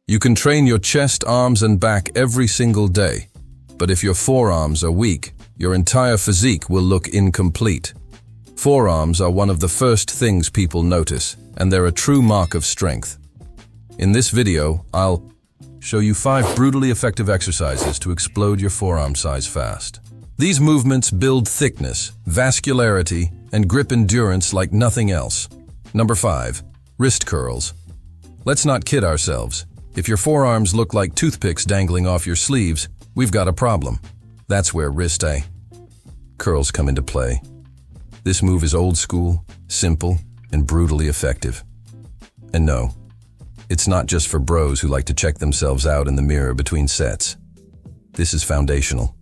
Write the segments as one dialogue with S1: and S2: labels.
S1: You can train your chest, arms, and back every single day, but if your forearms are weak, your entire physique will look incomplete. Forearms are one of the first things people notice, and they're a true mark of strength. In this video, I'll show you 5 brutally effective exercises to explode your forearm size fast. These movements build thickness, vascularity, and grip endurance like nothing else. Number 5. Wrist curls. Let's not kid ourselves. If your forearms look like toothpicks dangling off your sleeves, we've got a problem. That's where wrist curls come into play. This move is old school, simple, and brutally effective. And no, it's not just for bros who like to check themselves out in the mirror between sets. This is foundational.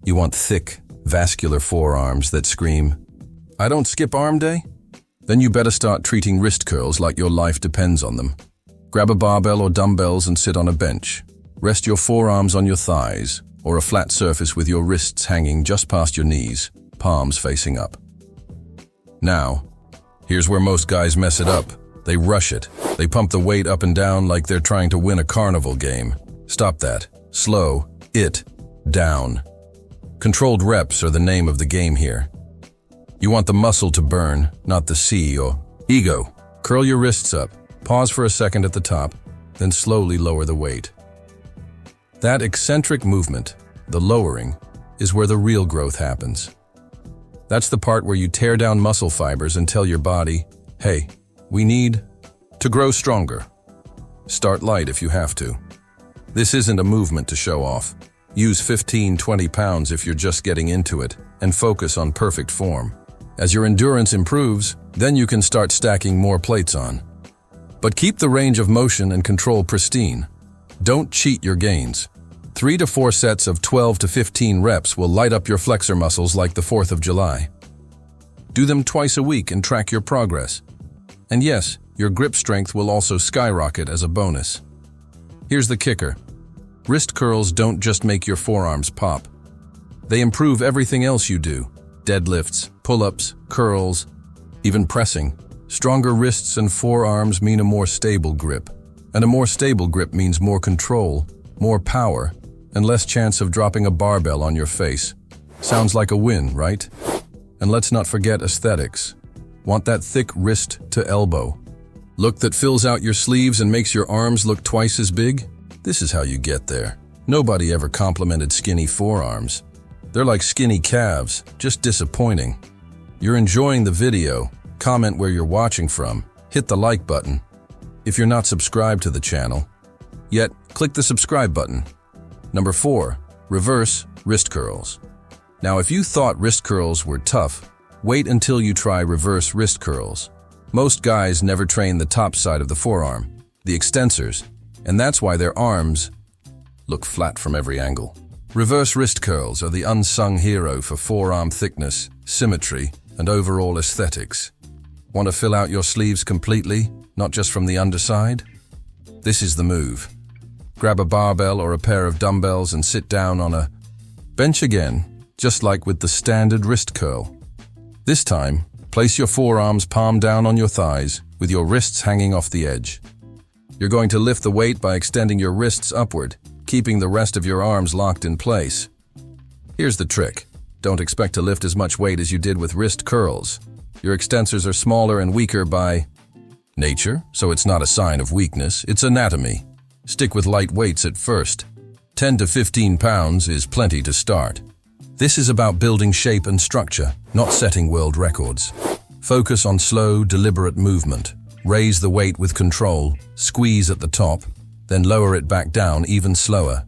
S1: You want thick, vascular forearms that scream, "I don't skip arm day?" Then you better start treating wrist curls like your life depends on them. Grab a barbell or dumbbells and sit on a bench. Rest your forearms on your thighs or a flat surface with your wrists hanging just past your knees, palms facing up. Now, here's where most guys mess it up. They rush it. They pump the weight up and down like they're trying to win a carnival game. Stop that. Slow it down. Controlled reps are the name of the game here. You want the muscle to burn, not the C or ego. Curl your wrists up, pause for a second at the top, then slowly lower the weight. That eccentric movement, the lowering, is where the real growth happens. That's the part where you tear down muscle fibers and tell your body, hey, we need to grow stronger. Start light if you have to. This isn't a movement to show off. Use 15-20 pounds if you're just getting into it, and focus on perfect form. As your endurance improves, then you can start stacking more plates on. But keep the range of motion and control pristine. Don't cheat your gains. 3 to 4 sets of 12 to 15 reps will light up your flexor muscles like the 4th of July. Do them twice a week and track your progress. And yes, your grip strength will also skyrocket as a bonus. Here's the kicker. Wrist curls don't just make your forearms pop. They improve everything else you do. Deadlifts, pull-ups, curls, even pressing. Stronger wrists and forearms mean a more stable grip. And a more stable grip means more control, more power, and less chance of dropping a barbell on your face. Sounds like a win, right? And let's not forget aesthetics. Want that thick wrist to elbow look that fills out your sleeves and makes your arms look twice as big? This is how you get there. Nobody ever complimented skinny forearms. They're like skinny calves, just disappointing. You're enjoying the video, comment where you're watching from, hit the like button. If you're not subscribed to the channel yet, click the subscribe button. Number 4, reverse wrist curls. Now if you thought wrist curls were tough, wait until you try reverse wrist curls. Most guys never train the top side of the forearm, the extensors, and that's why their arms look flat from every angle. Reverse wrist curls are the unsung hero for forearm thickness, symmetry, and overall aesthetics. Want to fill out your sleeves completely, not just from the underside? This is the move. Grab a barbell or a pair of dumbbells and sit down on a bench again, just like with the standard wrist curl. This time, place your forearms palm down on your thighs, with your wrists hanging off the edge. You're going to lift the weight by extending your wrists upward, keeping the rest of your arms locked in place. Here's the trick. Don't expect to lift as much weight as you did with wrist curls. Your extensors are smaller and weaker by nature, so it's not a sign of weakness, it's anatomy. Stick with light weights at first. 10 to 15 pounds is plenty to start. This is about building shape and structure, not setting world records. Focus on slow, deliberate movement. Raise the weight with control, squeeze at the top, then lower it back down even slower.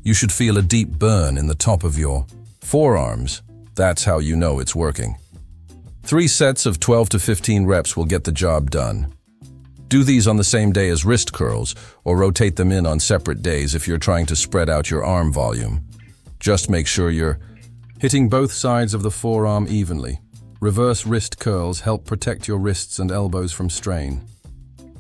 S1: You should feel a deep burn in the top of your forearms. That's how you know it's working. 3 sets of 12 to 15 reps will get the job done. Do these on the same day as wrist curls, or rotate them in on separate days if you're trying to spread out your arm volume. Just make sure you're hitting both sides of the forearm evenly. Reverse wrist curls help protect your wrists and elbows from strain.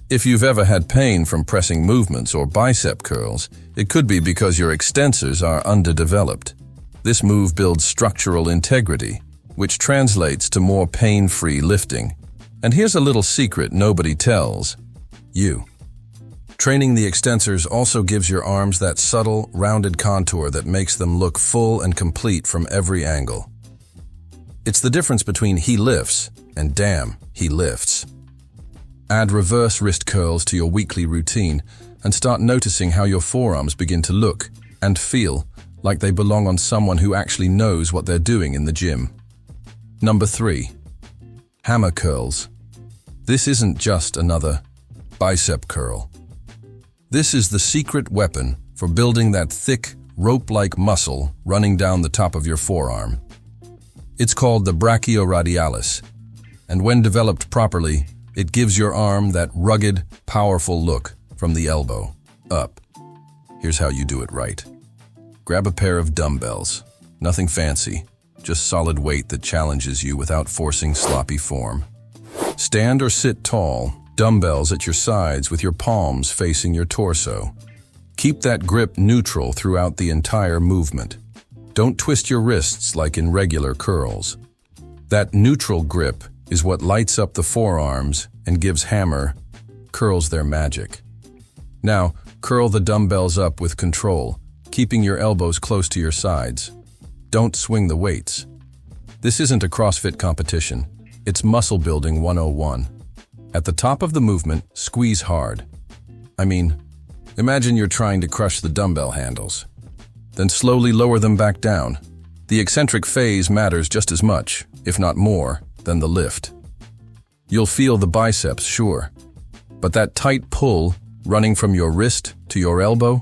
S1: If you've ever had pain from pressing movements or bicep curls, it could be because your extensors are underdeveloped. This move builds structural integrity, which translates to more pain-free lifting. And here's a little secret nobody tells you. Training the extensors also gives your arms that subtle, rounded contour that makes them look full and complete from every angle. It's the difference between he lifts and damn, he lifts. Add reverse wrist curls to your weekly routine and start noticing how your forearms begin to look and feel like they belong on someone who actually knows what they're doing in the gym. Number 3. Hammer curls. This isn't just another bicep curl. This is the secret weapon for building that thick, rope-like muscle running down the top of your forearm. It's called the brachioradialis, and when developed properly, it gives your arm that rugged, powerful look from the elbow up. Here's how you do it right. Grab a pair of dumbbells. Nothing fancy, just solid weight that challenges you without forcing sloppy form. Stand or sit tall, dumbbells at your sides with your palms facing your torso. Keep that grip neutral throughout the entire movement. Don't twist your wrists like in regular curls. That neutral grip is what lights up the forearms and gives hammer curls their magic. Now, curl the dumbbells up with control, keeping your elbows close to your sides. Don't swing the weights. This isn't a CrossFit competition. It's muscle building 101. At the top of the movement, squeeze hard. I mean, imagine you're trying to crush the dumbbell handles. Then slowly lower them back down. The eccentric phase matters just as much, if not more, than the lift. You'll feel the biceps, sure, but that tight pull running from your wrist to your elbow,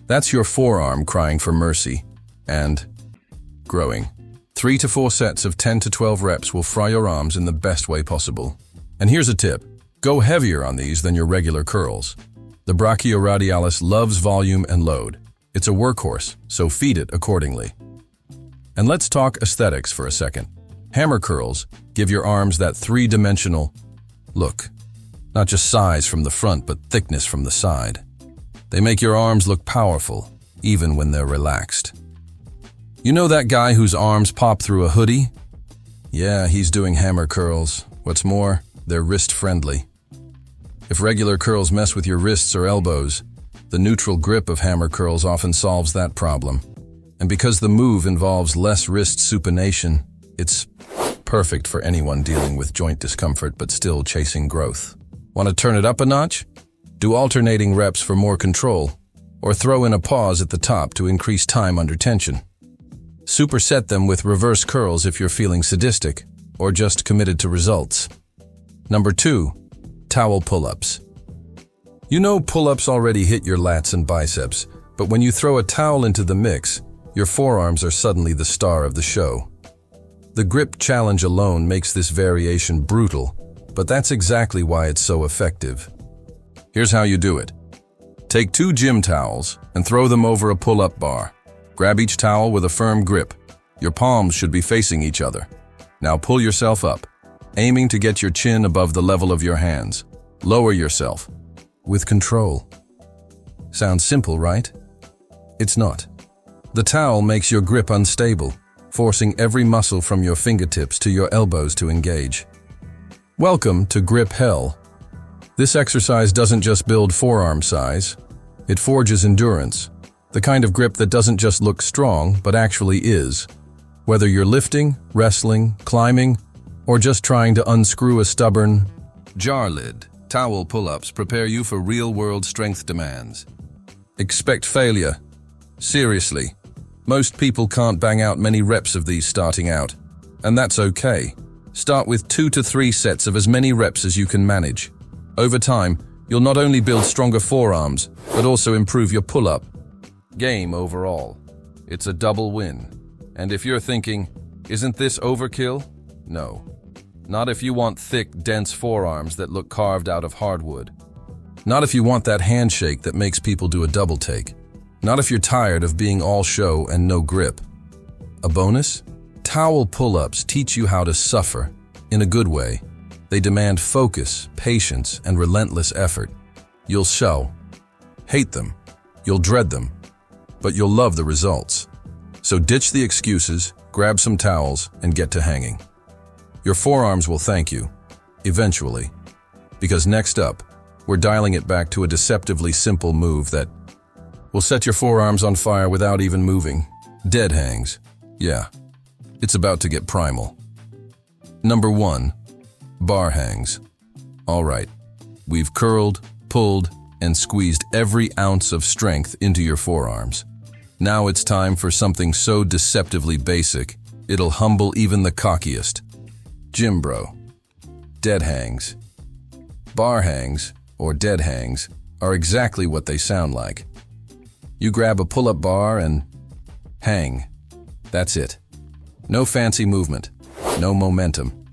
S1: that's your forearm crying for mercy and growing. 3 to 4 sets of 10 to 12 reps will fry your arms in the best way possible. And here's a tip. Go heavier on these than your regular curls. The brachioradialis loves volume and load. It's a workhorse, so feed it accordingly. And let's talk aesthetics for a second. Hammer curls give your arms that three-dimensional look. Not just size from the front, but thickness from the side. They make your arms look powerful, even when they're relaxed. You know that guy whose arms pop through a hoodie? Yeah, he's doing hammer curls. What's more, they're wrist-friendly. If regular curls mess with your wrists or elbows, the neutral grip of hammer curls often solves that problem. And because the move involves less wrist supination, it's perfect for anyone dealing with joint discomfort but still chasing growth. Want to turn it up a notch? Do alternating reps for more control, or throw in a pause at the top to increase time under tension. Superset them with reverse curls if you're feeling sadistic, or just committed to results. Number 2, towel pull-ups. You know pull-ups already hit your lats and biceps, but when you throw a towel into the mix, your forearms are suddenly the star of the show. The grip challenge alone makes this variation brutal, but that's exactly why it's so effective. Here's how you do it. Take 2 gym towels and throw them over a pull-up bar. Grab each towel with a firm grip. Your palms should be facing each other. Now pull yourself up, aiming to get your chin above the level of your hands. Lower yourself with control. Sounds simple, right? It's not. The towel makes your grip unstable, forcing every muscle from your fingertips to your elbows to engage. Welcome to grip hell. This exercise doesn't just build forearm size, it forges endurance, the kind of grip that doesn't just look strong, but actually is. Whether you're lifting, wrestling, climbing, or just trying to unscrew a stubborn jar lid, towel pull-ups prepare you for real-world strength demands. Expect failure. Seriously, most people can't bang out many reps of these starting out, and that's okay. Start with 2 to 3 sets of as many reps as you can manage. Over time, you'll not only build stronger forearms, but also improve your pull-up game overall. It's a double win. And if you're thinking, isn't this overkill? No. Not if you want thick, dense forearms that look carved out of hardwood. Not if you want that handshake that makes people do a double take. Not if you're tired of being all show and no grip. A bonus? Towel pull-ups teach you how to suffer, in a good way. They demand focus, patience, and relentless effort. You'll hate them, you'll dread them, but you'll love the results. So ditch the excuses, grab some towels, and get to hanging. Your forearms will thank you, eventually. Because next up, we're dialing it back to a deceptively simple move that will set your forearms on fire without even moving. Dead hangs. Yeah, it's about to get primal. Number 1, bar hangs. All right, we've curled, pulled, and squeezed every ounce of strength into your forearms. Now it's time for something so deceptively basic, it'll humble even the cockiest. Gym bro. Dead hangs. Bar hangs, or dead hangs, are exactly what they sound like. You grab a pull-up bar and hang. That's it. No fancy movement, no momentum.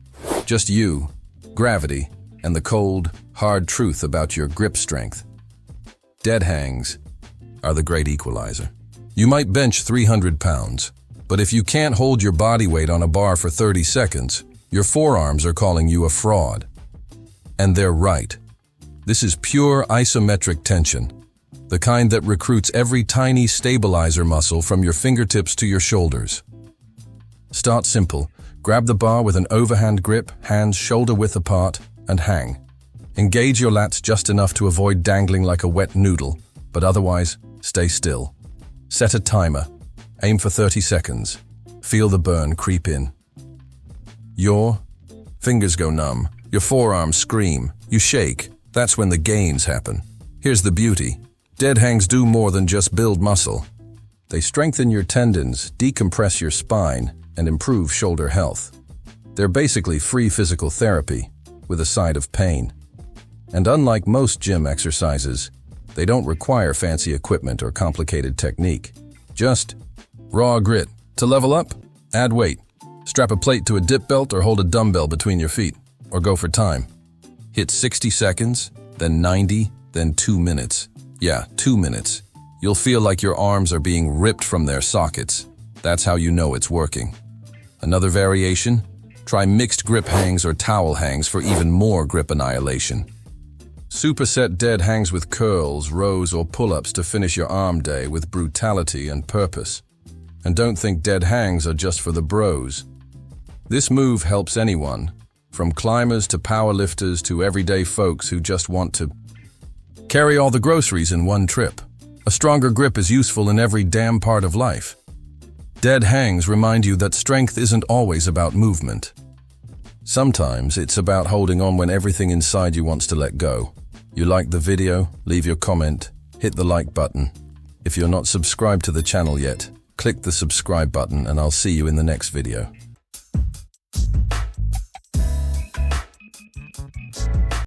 S1: Just you, gravity, and the cold, hard truth about your grip strength. Dead hangs are the great equalizer. You might bench 300 pounds, but if you can't hold your body weight on a bar for 30 seconds, your forearms are calling you a fraud. And they're right. This is pure isometric tension, the kind that recruits every tiny stabilizer muscle from your fingertips to your shoulders. Start simple. Grab the bar with an overhand grip, hands shoulder-width apart, and hang. Engage your lats just enough to avoid dangling like a wet noodle, but otherwise, stay still. Set a timer. Aim for 30 seconds. Feel the burn creep in. Your fingers go numb. Your forearms scream. You shake. That's when the gains happen. Here's the beauty. Dead hangs do more than just build muscle. They strengthen your tendons, decompress your spine, and improve shoulder health. They're basically free physical therapy, with a side of pain. And unlike most gym exercises, they don't require fancy equipment or complicated technique. Just raw grit. To level up, add weight. Strap a plate to a dip belt or hold a dumbbell between your feet, or go for time. Hit 60 seconds, then 90, then 2 minutes. Yeah, 2 minutes. You'll feel like your arms are being ripped from their sockets. That's how you know it's working. Another variation? Try mixed grip hangs or towel hangs for even more grip annihilation. Superset dead hangs with curls, rows, or pull-ups to finish your arm day with brutality and purpose. And don't think dead hangs are just for the bros. This move helps anyone, from climbers to powerlifters to everyday folks who just want to carry all the groceries in one trip. A stronger grip is useful in every damn part of life. Dead hangs remind you that strength isn't always about movement. Sometimes it's about holding on when everything inside you wants to let go. You like the video? Leave your comment, hit the like button. If you're not subscribed to the channel yet, click the subscribe button and I'll see you in the next video.